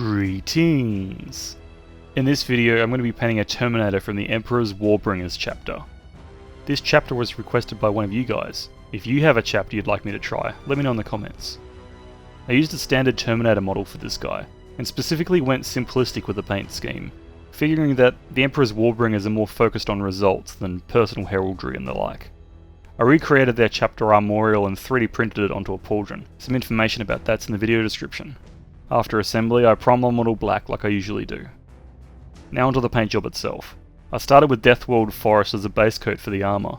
Greetings! In this video I'm going to be painting a Terminator from the Emperor's Warbringers chapter. This chapter was requested by one of you guys. If you have a chapter you'd like me to try, let me know in the comments. I used a standard Terminator model for this guy, and specifically went simplistic with the paint scheme, figuring that the Emperor's Warbringers are more focused on results than personal heraldry and the like. I recreated their chapter armorial and 3D printed it onto a pauldron. Some information about that's in the video description. After assembly, I primed my model black like I usually do. Now onto the paint job itself. I started with Deathworld Forest as a base coat for the armour,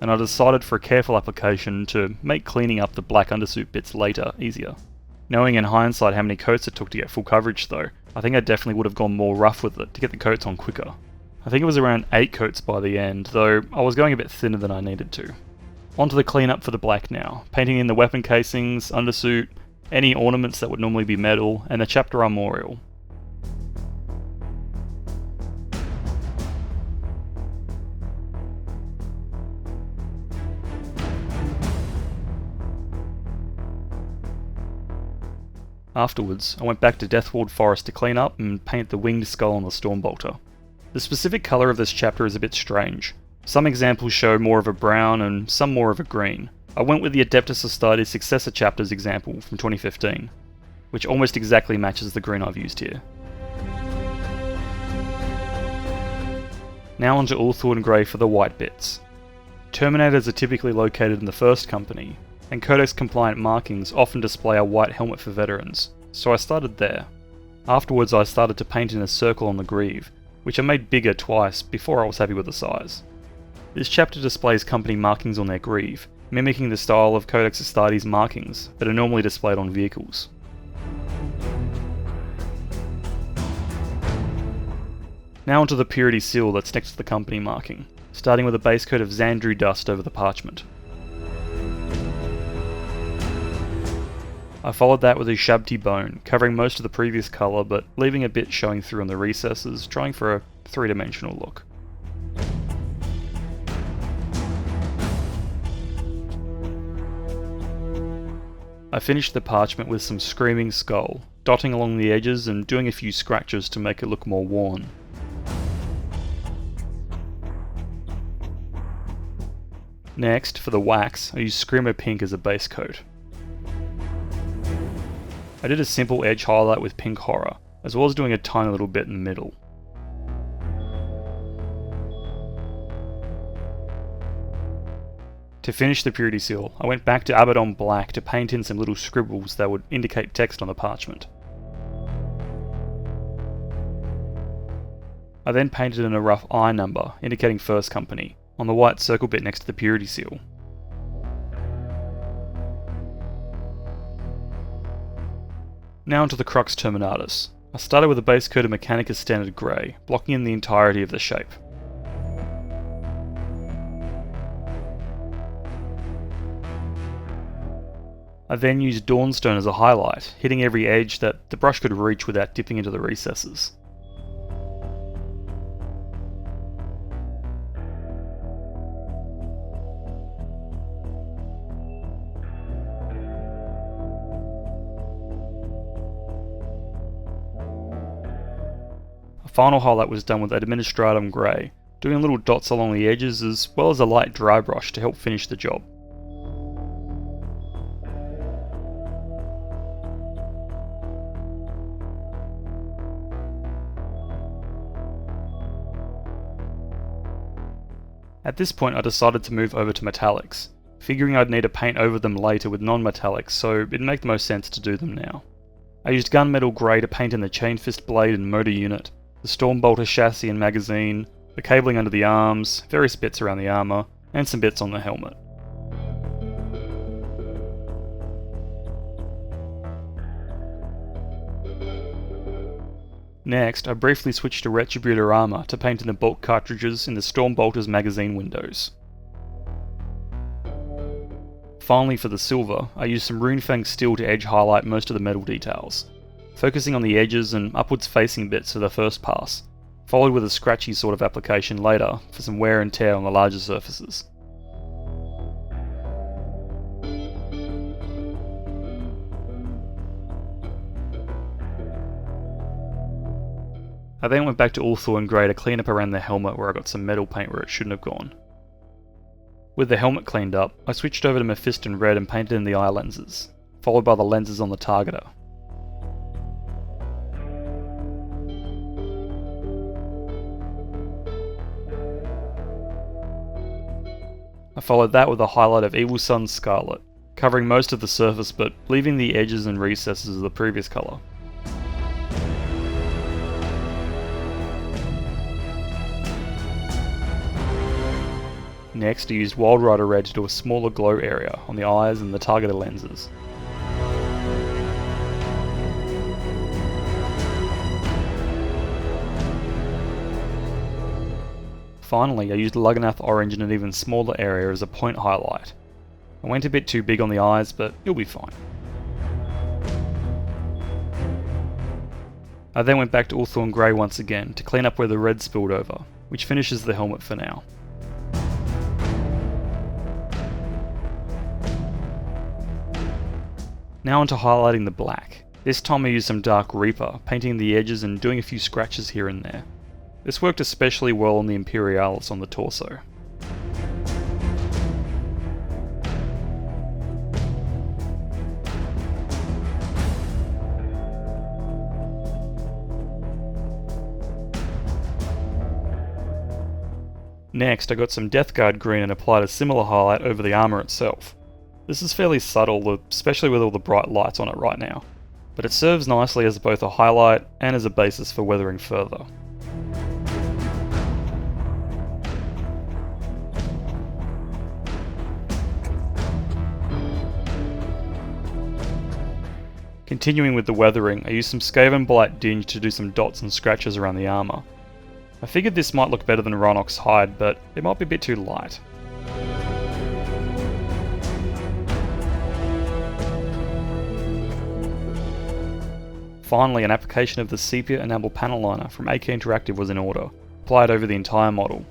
and I decided for a careful application to make cleaning up the black undersuit bits later easier. Knowing in hindsight how many coats it took to get full coverage though, I think I definitely would have gone more rough with it to get the coats on quicker. I think it was around 8 coats by the end, though I was going a bit thinner than I needed to. Onto the cleanup for the black now, painting in the weapon casings, undersuit, any ornaments that would normally be metal, and the chapter armorial. Afterwards, I went back to Deathworld Forest to clean up and paint the winged skull on the Stormbolter. The specific colour of this chapter is a bit strange. Some examples show more of a brown and some more of a green. I went with the Adeptus Astartes Successor Chapter's example from 2015, which almost exactly matches the green I've used here. Now onto Ulthuan Grey for the white bits. Terminators are typically located in the first company, and Codex compliant markings often display a white helmet for veterans, so I started there. Afterwards I started to paint in a circle on the greave, which I made bigger twice before I was happy with the size. This chapter displays company markings on their greave, mimicking the style of Codex Astartes markings that are normally displayed on vehicles. Now onto the purity seal that's next to the company marking, starting with a base coat of Zandri dust over the parchment. I followed that with a Shabti bone, covering most of the previous colour but leaving a bit showing through on the recesses, trying for a 3-dimensional look. I finished the parchment with some Screaming Skull, dotting along the edges and doing a few scratches to make it look more worn. Next, for the wax, I used Screamer Pink as a base coat. I did a simple edge highlight with Pink Horror, as well as doing a tiny little bit in the middle. To finish the purity seal, I went back to Abaddon Black to paint in some little scribbles that would indicate text on the parchment. I then painted in a rough I number, indicating first company, on the white circle bit next to the purity seal. Now onto the Crux Terminatus. I started with a base coat of Mechanicus Standard Grey, blocking in the entirety of the shape. I then used Dawnstone as a highlight, hitting every edge that the brush could reach without dipping into the recesses. A final highlight was done with Administratum Grey, doing little dots along the edges as well as a light dry brush to help finish the job. At this point I decided to move over to metallics, figuring I'd need to paint over them later with non-metallics, so it'd make the most sense to do them now. I used Gunmetal Grey to paint in the chain fist blade and motor unit, the Stormbolter chassis and magazine, the cabling under the arms, various bits around the armour, and some bits on the helmet. Next, I briefly switched to Retributor armour to paint in the bulk cartridges in the Stormbolter's magazine windows. Finally for the silver, I used some Runefang steel to edge highlight most of the metal details, focusing on the edges and upwards facing bits for the first pass, followed with a scratchy sort of application later for some wear and tear on the larger surfaces. I then went back to Ulthuan Grey to clean up around the helmet where I got some metal paint where it shouldn't have gone. With the helmet cleaned up, I switched over to Mephiston Red and painted in the eye lenses, followed by the lenses on the targeter. I followed that with a highlight of Evil Sunz Scarlet, covering most of the surface but leaving the edges and recesses of the previous colour. Next, I used Wild Rider Red to do a smaller glow area on the eyes and the targeter lenses. Finally, I used Lugganath Orange in an even smaller area as a point highlight. I went a bit too big on the eyes, but it'll be fine. I then went back to Ulthuan Grey once again to clean up where the red spilled over, which finishes the helmet for now. Now onto highlighting the black. This time I used some Dark Reaper, painting the edges and doing a few scratches here and there. This worked especially well on the Imperialis on the torso. Next, I got some Death Guard green and applied a similar highlight over the armour itself. This is fairly subtle, especially with all the bright lights on it right now, but it serves nicely as both a highlight and as a basis for weathering further. Continuing with the weathering, I used some Skaven Blight Dinge to do some dots and scratches around the armour. I figured this might look better than Rhinox Hide, but it might be a bit too light. Finally, an application of the Sepia Enamel Paneliner from AK Interactive was in order, applied over the entire model.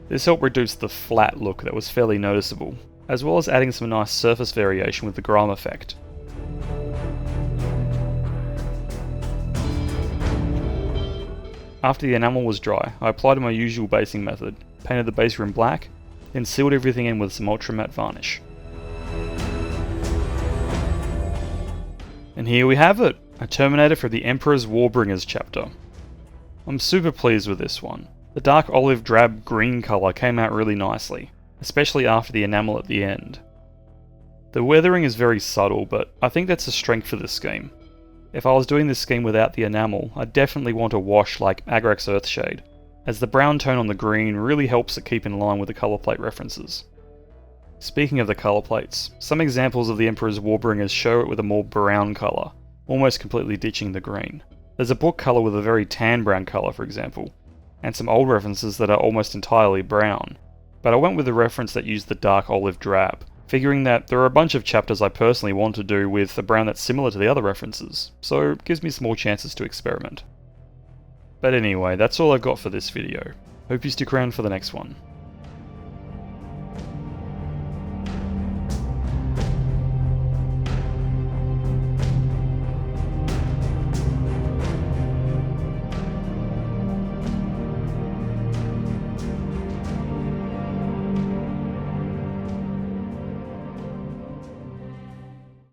This helped reduce the flat look that was fairly noticeable, as well as adding some nice surface variation with the Grime effect. After the enamel was dry, I applied my usual basing method, painted the base rim black, then sealed everything in with some ultra matte varnish. And here we have it! A Terminator for the Emperor's Warbringers chapter. I'm super pleased with this one. The dark olive drab green colour came out really nicely, especially after the enamel at the end. The weathering is very subtle, but I think that's a strength for this scheme. If I was doing this scheme without the enamel, I'd definitely want a wash like Agrax Earthshade, as the brown tone on the green really helps it keep in line with the colour plate references. Speaking of the colour plates, some examples of the Emperor's Warbringers show it with a more brown colour, almost completely ditching the green. There's a book colour with a very tan brown colour, for example, and some old references that are almost entirely brown, but I went with the reference that used the dark olive drab, figuring that there are a bunch of chapters I personally want to do with a brown that's similar to the other references, so it gives me some more chances to experiment. But anyway, that's all I've got for this video. Hope you stick around for the next one.